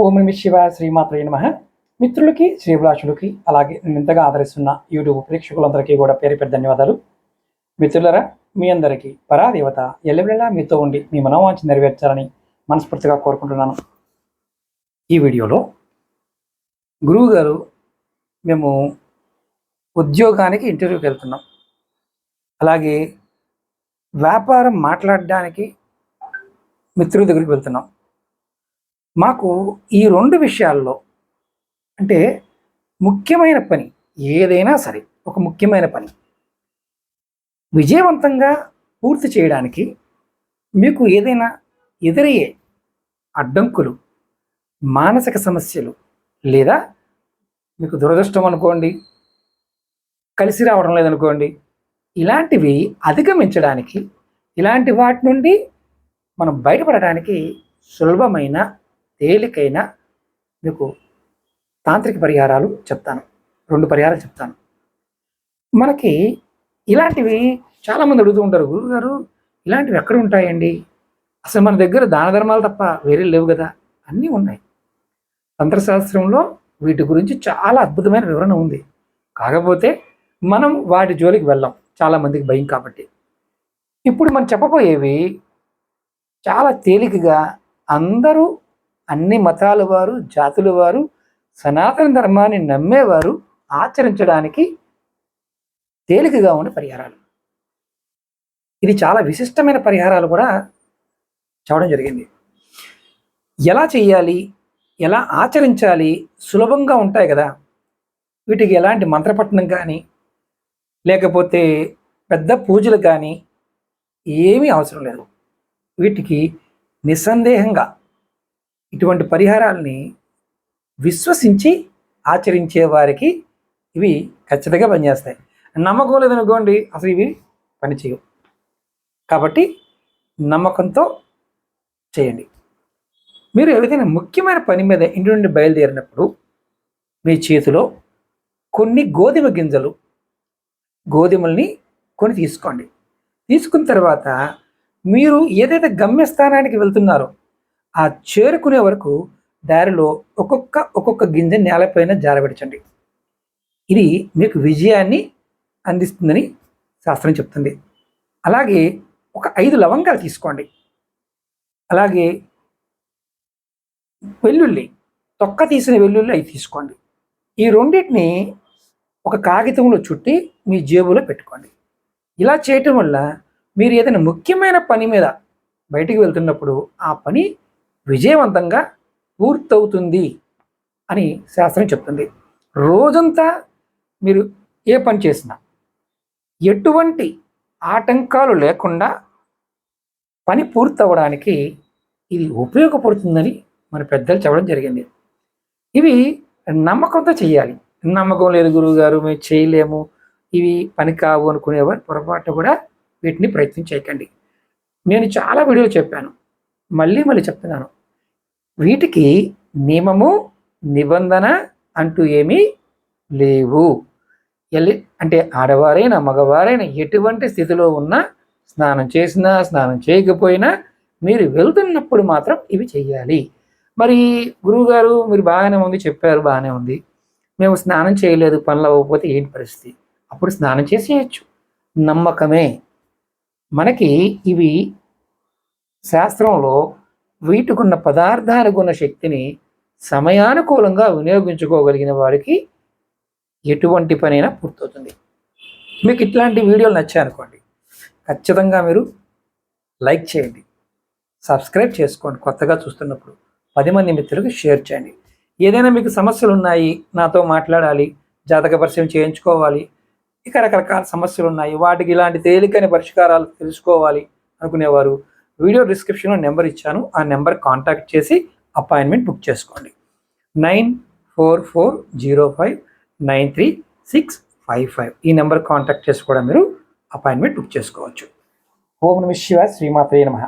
ఓం నమ శివాయ శ్రీమాత్రే నమః. మిత్రులకి, శ్రీభిలాషులకి, అలాగే నేను ఇంతగా ఆదరిస్తున్న యూట్యూబ్ ప్రేక్షకులందరికీ కూడా పేరు పేరు ధన్యవాదాలు. మిత్రులరా, మీ అందరికీ పరాదేవత ఎల్లవెల్లా మీతో ఉండి మీ మనోవాంఛ నెరవేర్చాలని మనస్ఫూర్తిగా కోరుకుంటున్నాను. ఈ వీడియోలో గురువు గారు, మేము ఉద్యోగానికి ఇంటర్వ్యూకి వెళ్తున్నాం, అలాగే వ్యాపారం మాట్లాడడానికి మిత్రుల దగ్గరికి వెళ్తున్నాం. మాకు ఈ 2 విషయాల్లో అంటే ముఖ్యమైన పని ఏదైనా సరే, ఒక ముఖ్యమైన పని విజయవంతంగా పూర్తి చేయడానికి మీకు ఏదైనా ఎదురయ్యే అడ్డంకులు, మానసిక సమస్యలు, లేదా మీకు దురదృష్టం అనుకోండి, కలిసి రావడం లేదనుకోండి, ఇలాంటివి అధిగమించడానికి, ఇలాంటి వాటి నుండి మనం బయటపడడానికి సులభమైన, తేలికైన మీకు తాంత్రిక పరిహారాలు చెప్తాను. 2 పరిహారాలు చెప్తాను. మనకి ఇలాంటివి చాలామంది అడుగుతూ ఉంటారు, గురువుగారు ఇలాంటివి ఎక్కడ ఉంటాయండి, అసలు మన దగ్గర దాన ధర్మాలు తప్ప వేరే లేవు కదా. అన్నీ ఉన్నాయి. తంత్రశాస్త్రంలో వీటి గురించి చాలా అద్భుతమైన వివరణ ఉంది. కాకపోతే మనం వాటి జోలికి వెళ్ళాం, చాలామందికి భయం కాబట్టి. ఇప్పుడు మనం చెప్పబోయేవి చాలా తేలికగా అందరూ, అన్ని మతాల వారు, జాతుల వారు, సనాతన ధర్మాన్ని నమ్మేవారు ఆచరించడానికి తేలికగా ఉండే పరిహారాలు. ఇది చాలా విశిష్టమైన పరిహారాలు కూడా చెప్పడం జరిగింది. ఎలా చేయాలి, ఎలా ఆచరించాలి, సులభంగా ఉంటాయి కదా. వీటికి ఎలాంటి మంత్రపఠనం కానీ, లేకపోతే పెద్ద పూజలు కానీ ఏమీ అవసరం లేదు. వీటికి నిస్సందేహంగా ఇటువంటి పరిహారాలని విశ్వసించి ఆచరించే వారికి ఇవి ఖచ్చితంగా పనిచేస్తాయి. నమ్మకం లేదనుకోండి, అసలు ఇవి పనిచేయవు. కాబట్టి నమ్మకంతో చేయండి. మీరు ఏదైనా ముఖ్యమైన పని మీద ఇంటి నుండి బయలుదేరినప్పుడు మీ చేతిలో కొన్ని గోధుమల్ని కొని తీసుకోండి. తీసుకున్న తర్వాత మీరు ఏదైతే గమ్యస్థానానికి వెళ్తున్నారో ఆ చేరుకునే వరకు దారిలో ఒక్కొక్క గింజ నేలపైన జారబెట్టండి. ఇది మీకు విజయాన్ని అందిస్తుందని శాస్త్రం చెప్తుంది. అలాగే ఒక 5 లవంగాలు తీసుకోండి. అలాగే వెల్లుల్లి, తొక్క తీసిన వెల్లుల్లి 5 తీసుకోండి. ఈ రెండింటిని ఒక కాగితంలో చుట్టి మీ జేబులో పెట్టుకోండి. ఇలా చేయటం వల్ల మీరు ఏదైనా ముఖ్యమైన పని మీద బయటికి వెళ్తున్నప్పుడు ఆ పని విజయవంతంగా పూర్తవుతుంది అని శాస్త్రం చెప్తుంది. రోజంతా మీరు ఏ పని చేసినా ఎటువంటి ఆటంకాలు లేకుండా పని పూర్తవడానికి ఇది ఉపయోగపడుతుందని మన పెద్దలు చెప్పడం జరిగింది. ఇవి నమ్మకంతో చేయాలి. నమ్మకం లేదు గురువుగారు, మేము చేయలేము, ఇవి పని కావు అనుకునేవారు పొరపాటు కూడా వీటిని ప్రయత్నం చేయకండి. నేను చాలా వీడియోలు చెప్పాను, మళ్ళీ చెప్తున్నాను. వీటికి నియమము, నిబంధన అంటూ ఏమీ లేవు. అంటే ఆడవారైనా మగవారైనా ఎటువంటి స్థితిలో ఉన్నా, స్నానం చేసినా స్నానం చేయకపోయినా మీరు వెళ్తున్నప్పుడు మాత్రం ఇవి చెయ్యాలి. మరి గురువుగారు మీరు బాగానే ఉంది చెప్పారు, బాగానే ఉంది, మేము స్నానం చేయలేదు, పనులు అవ్వకపోతే ఏంటి పరిస్థితి? అప్పుడు స్నానం చేసేయచ్చు. నమ్మకమే. మనకి ఇవి శాస్త్రంలో వీటికున్న పదార్థానికి ఉన్న శక్తిని సమయానుకూలంగా వినియోగించుకోగలిగిన వారికి ఎటువంటి పనైనా పూర్తవుతుంది. మీకు ఇట్లాంటి వీడియోలు నచ్చాయనుకోండి, ఖచ్చితంగా మీరు లైక్ చేయండి, సబ్స్క్రైబ్ చేసుకోండి. కొత్తగా చూస్తున్నప్పుడు 10 మంది మిత్రులకు షేర్ చేయండి. ఏదైనా మీకు సమస్యలు ఉన్నాయి, నాతో మాట్లాడాలి, జాతక పరిచయం చేయించుకోవాలి, ఇక రకరకాల సమస్యలు ఉన్నాయి, వాటికి ఇలాంటి తేలికైన పరిష్కారాలు తెలుసుకోవాలి అనుకునేవారు వీడియో డిస్క్రిప్షన్లో నెంబర్ ఇచ్చాను, ఆ నెంబర్ కాంటాక్ట్ చేసి అపాయింట్మెంట్ బుక్ చేసుకోండి. 9440593655 ఈ నెంబర్ కాంటాక్ట్ చేసి కూడా మీరు అపాయింట్మెంట్ బుక్ చేసుకోవచ్చు. ఓం నమః శివాయ శ్రీమాత్రే నమః.